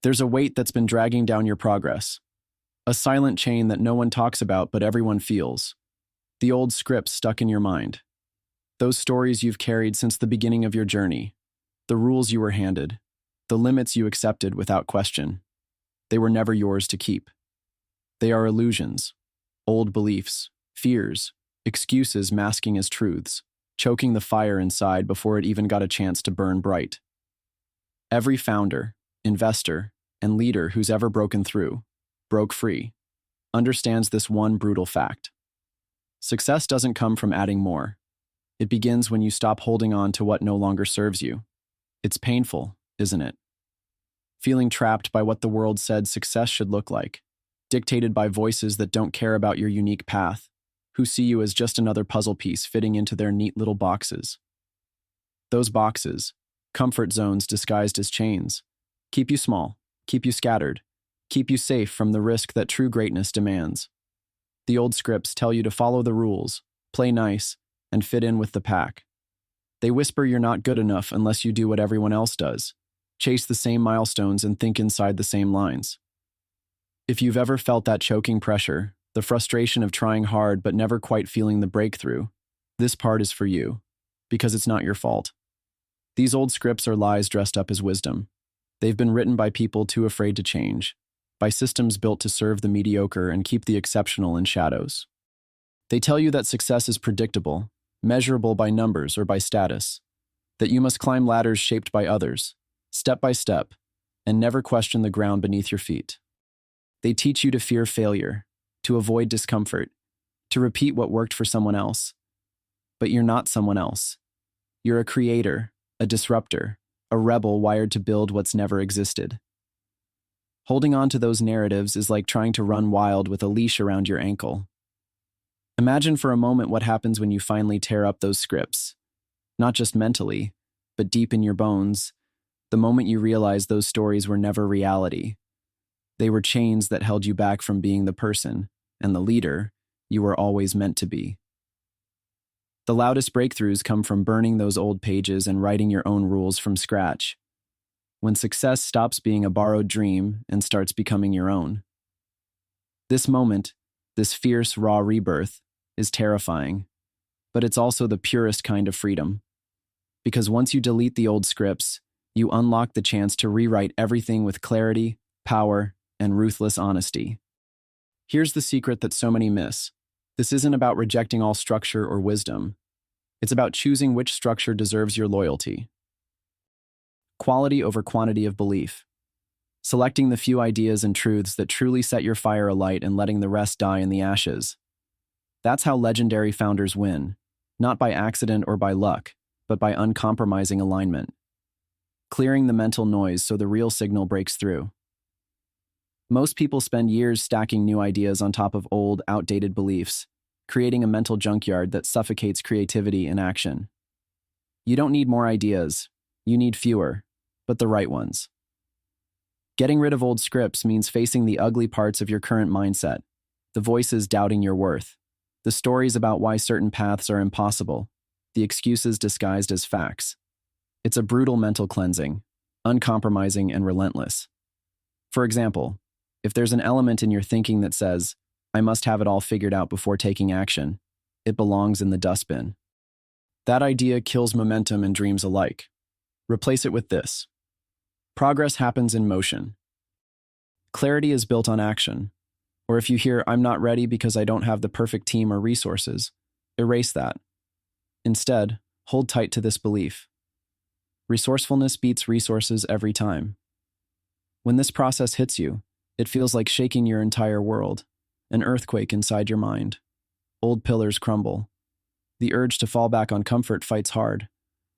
There's a weight that's been dragging down your progress, a silent chain that no one talks about but everyone feels. The old scripts stuck in your mind. Those stories you've carried since the beginning of your journey. The rules you were handed. The limits you accepted without question. They were never yours to keep. They are illusions, old beliefs, fears, excuses masking as truths, choking the fire inside before it even got a chance to burn bright. Every founder, investor, and leader who's ever broken through, broke free, understands this one brutal fact. Success doesn't come from adding more. It begins when you stop holding on to what no longer serves you. It's painful, isn't it? Feeling trapped by what the world said success should look like, dictated by voices that don't care about your unique path, who see you as just another puzzle piece fitting into their neat little boxes. Those boxes, comfort zones disguised as chains, keep you small, keep you scattered, keep you safe from the risk that true greatness demands. The old scripts tell you to follow the rules, play nice, and fit in with the pack. They whisper you're not good enough unless you do what everyone else does, chase the same milestones and think inside the same lines. If you've ever felt that choking pressure, the frustration of trying hard but never quite feeling the breakthrough, this part is for you, because it's not your fault. These old scripts are lies dressed up as wisdom. They've been written by people too afraid to change, by systems built to serve the mediocre and keep the exceptional in shadows. They tell you that success is predictable, measurable by numbers or by status, that you must climb ladders shaped by others, step by step, and never question the ground beneath your feet. They teach you to fear failure, to avoid discomfort, to repeat what worked for someone else. But you're not someone else. You're a creator, a disruptor, a rebel wired to build what's never existed. Holding on to those narratives is like trying to run wild with a leash around your ankle. Imagine for a moment what happens when you finally tear up those scripts, not just mentally, but deep in your bones, the moment you realize those stories were never reality. They were chains that held you back from being the person and the leader you were always meant to be. The loudest breakthroughs come from burning those old pages and writing your own rules from scratch. When success stops being a borrowed dream and starts becoming your own. This moment, this fierce, raw rebirth, is terrifying, but it's also the purest kind of freedom. Because once you delete the old scripts, you unlock the chance to rewrite everything with clarity, power, and ruthless honesty. Here's the secret that so many miss. This isn't about rejecting all structure or wisdom. It's about choosing which structure deserves your loyalty. Quality over quantity of belief. Selecting the few ideas and truths that truly set your fire alight and letting the rest die in the ashes. That's how legendary founders win, not by accident or by luck, but by uncompromising alignment. Clearing the mental noise so the real signal breaks through. Most people spend years stacking new ideas on top of old, outdated beliefs, creating a mental junkyard that suffocates creativity in action. You don't need more ideas, you need fewer, but the right ones. Getting rid of old scripts means facing the ugly parts of your current mindset, the voices doubting your worth, the stories about why certain paths are impossible, the excuses disguised as facts. It's a brutal mental cleansing, uncompromising and relentless. For example, if there's an element in your thinking that says, I must have it all figured out before taking action, it belongs in the dustbin. That idea kills momentum and dreams alike. Replace it with this. Progress happens in motion. Clarity is built on action. Or if you hear, I'm not ready because I don't have the perfect team or resources, erase that. Instead, hold tight to this belief. Resourcefulness beats resources every time. When this process hits you, it feels like shaking your entire world, an earthquake inside your mind. Old pillars crumble. The urge to fall back on comfort fights hard,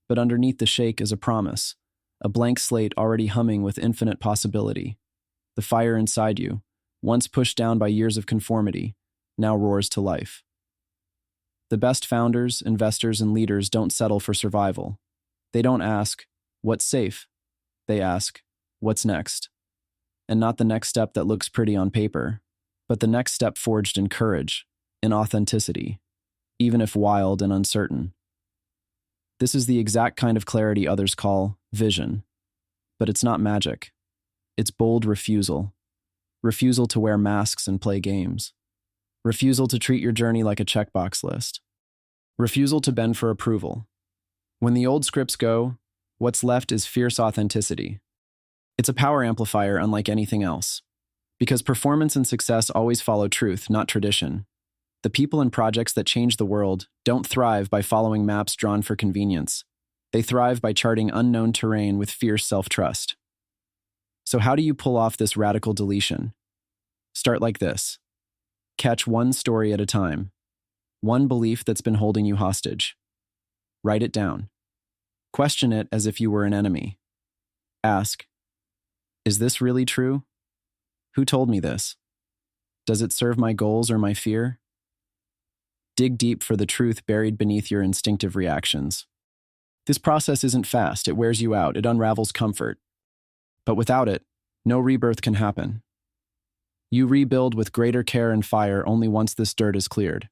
but underneath the shake is a promise, a blank slate already humming with infinite possibility. The fire inside you, once pushed down by years of conformity, now roars to life. The best founders, investors, and leaders don't settle for survival. They don't ask, what's safe? They ask, what's next? And not the next step that looks pretty on paper, but the next step forged in courage, in authenticity, even if wild and uncertain. This is the exact kind of clarity others call vision. But it's not magic. It's bold refusal. Refusal to wear masks and play games. Refusal to treat your journey like a checkbox list. Refusal to bend for approval. When the old scripts go, what's left is fierce authenticity. It's a power amplifier unlike anything else. Because performance and success always follow truth, not tradition. The people and projects that change the world don't thrive by following maps drawn for convenience. They thrive by charting unknown terrain with fierce self-trust. So how do you pull off this radical deletion? Start like this. Catch one story at a time. One belief that's been holding you hostage. Write it down. Question it as if you were an enemy. Ask, is this really true? Who told me this? Does it serve my goals or my fear? Dig deep for the truth buried beneath your instinctive reactions. This process isn't fast, it wears you out, it unravels comfort. But without it, no rebirth can happen. You rebuild with greater care and fire only once this dirt is cleared.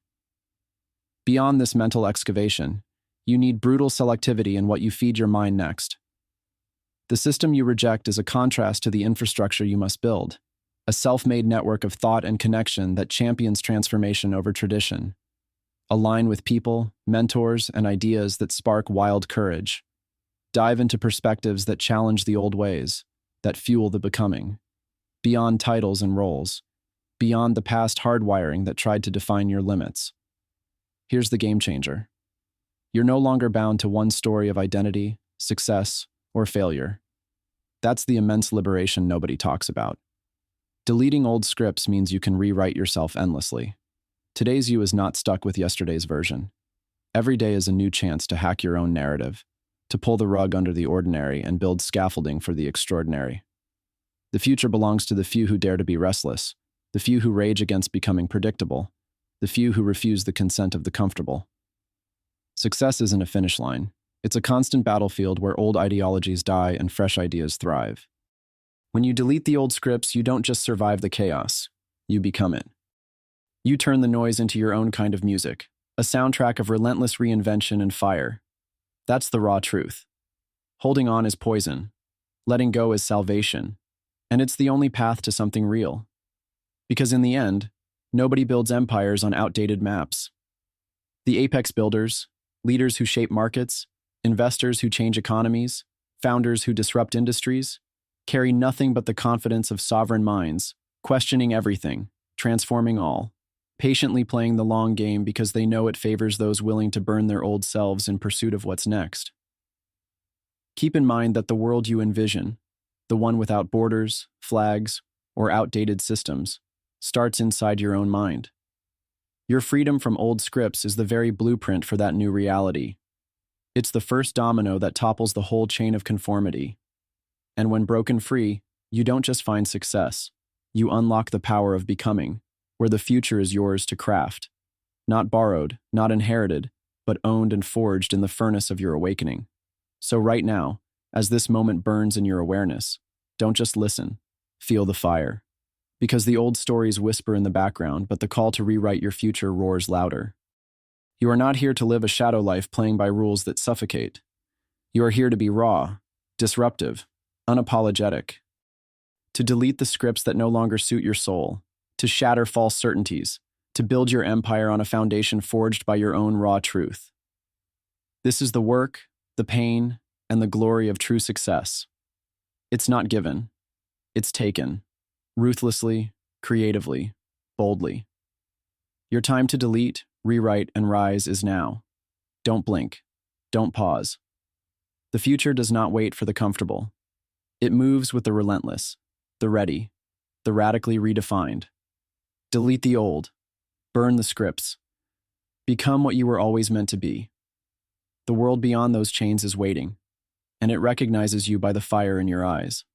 Beyond this mental excavation, you need brutal selectivity in what you feed your mind next. The system you reject is a contrast to the infrastructure you must build, a self-made network of thought and connection that champions transformation over tradition. Align with people, mentors, and ideas that spark wild courage. Dive into perspectives that challenge the old ways, that fuel the becoming. Beyond titles and roles. Beyond the past hardwiring that tried to define your limits. Here's the game changer. You're no longer bound to one story of identity, success, or failure. That's the immense liberation nobody talks about. Deleting old scripts means you can rewrite yourself endlessly. Today's you is not stuck with yesterday's version. Every day is a new chance to hack your own narrative, to pull the rug under the ordinary and build scaffolding for the extraordinary. The future belongs to the few who dare to be restless, the few who rage against becoming predictable, the few who refuse the consent of the comfortable. Success isn't a finish line. It's a constant battlefield where old ideologies die and fresh ideas thrive. When you delete the old scripts, you don't just survive the chaos, you become it. You turn the noise into your own kind of music, a soundtrack of relentless reinvention and fire. That's the raw truth. Holding on is poison. Letting go is salvation. And it's the only path to something real. Because in the end, nobody builds empires on outdated maps. The apex builders, leaders who shape markets, investors who change economies, founders who disrupt industries, carry nothing but the confidence of sovereign minds, questioning everything, transforming all, patiently playing the long game because they know it favors those willing to burn their old selves in pursuit of what's next. Keep in mind that the world you envision, the one without borders, flags, or outdated systems, starts inside your own mind. Your freedom from old scripts is the very blueprint for that new reality. It's the first domino that topples the whole chain of conformity. And when broken free, you don't just find success. You unlock the power of becoming, where the future is yours to craft. Not borrowed, not inherited, but owned and forged in the furnace of your awakening. So right now, as this moment burns in your awareness, don't just listen, feel the fire. Because the old stories whisper in the background, but the call to rewrite your future roars louder. You are not here to live a shadow life playing by rules that suffocate. You are here to be raw, disruptive, unapologetic. To delete the scripts that no longer suit your soul, to shatter false certainties, to build your empire on a foundation forged by your own raw truth. This is the work, the pain, and the glory of true success. It's not given. It's taken. Ruthlessly, creatively, boldly. Your time to delete, rewrite, and rise is now. Don't blink. Don't pause. The future does not wait for the comfortable. It moves with the relentless, the ready, the radically redefined. Delete the old. Burn the scripts. Become what you were always meant to be. The world beyond those chains is waiting, and it recognizes you by the fire in your eyes.